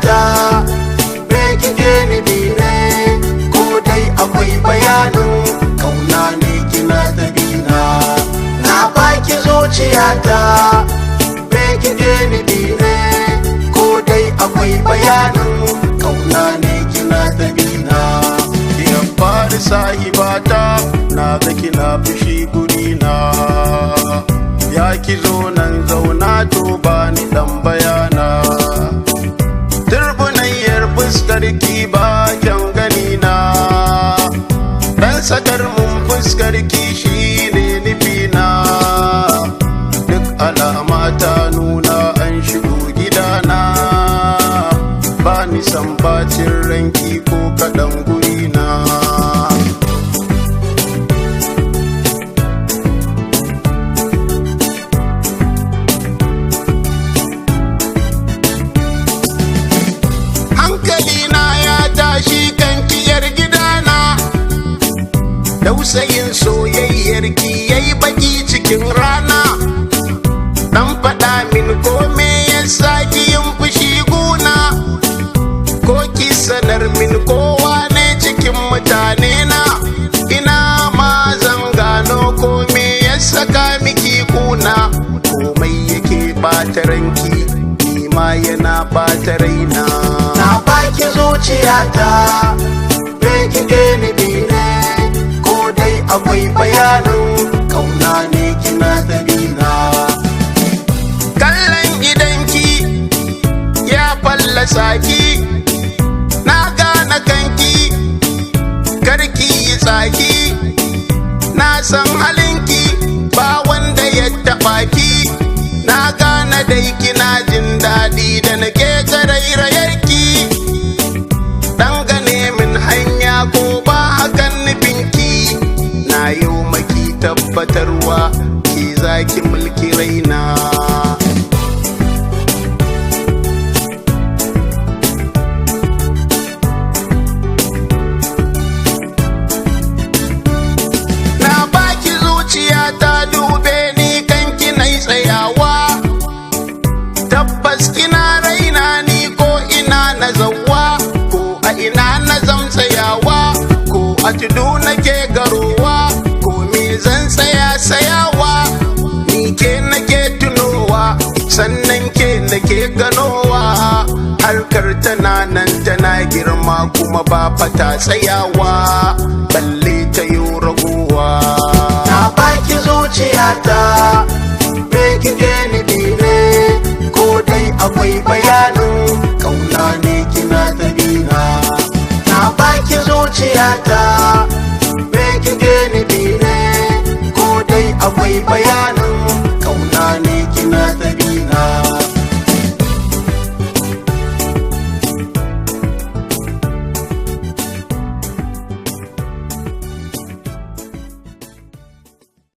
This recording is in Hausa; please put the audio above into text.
zuciyata me kike nufi ne, ko dai akwai bayanin kauna ne kina ta bina. Na baki zuciyata me kike nufi ne, ko dai akwai bayanin kauna ne kina ta bina. Yan fari sahibata na ga kina fushi gurina, ya ki zo nan zauna to ba ni dan bayana. Turbunayyar fuskar ki ba kyan gani na, dan sakar mun fuskar ki shine nufina. Duk alama ta nuna an shigo gidana, ba ni san bacin ranki ko kaɗan gurina. Hankalina ya tashi kan kiyar gidana, dausayin soyayyar ki yayi baki cikin rana. Dan faɗa min ko me yasa ki yin fushi guna, ko ki sanar min kowa ne cikin mutane na. Ina ma zan gano ko me ya saka miki kuna, komai yake ɓata ranki ni ma yana ɓata raina. Na baki zuciyata me kike nufi ne, ko dai akwai bayanin kauna ne kina ta bina. Kallon gidanki ya fallasa ki, na gane kanki karki yi tsaki. Na san halinki ba wanda ya taɓa ki, na gane dai kina jin daɗi da nake tarairayarki. Dangane min hanya ko ba hakan nufinki, na yau maki tabbatarwa ki zaki mulki raina. Na baki zuciyata dube ni kanki nai tsayawa, tabbas kina raina ni ko ina na zawwa, ko a ina na zam tsayawa, ko a tudu nake garowa, ko me zan tsaya sayawa. Ni ke nake tunowa sannan ke nake ganowa, harkar tana nan tana girma kuma ba fata tsayawa, balle ta yi raguwa. Na baki zuciyata me kike nufi ne, ko dai akwai bayanin kauna ne kina ta bina. Na baki zuciyata me kike nufi ne, ko dai akwai bayanin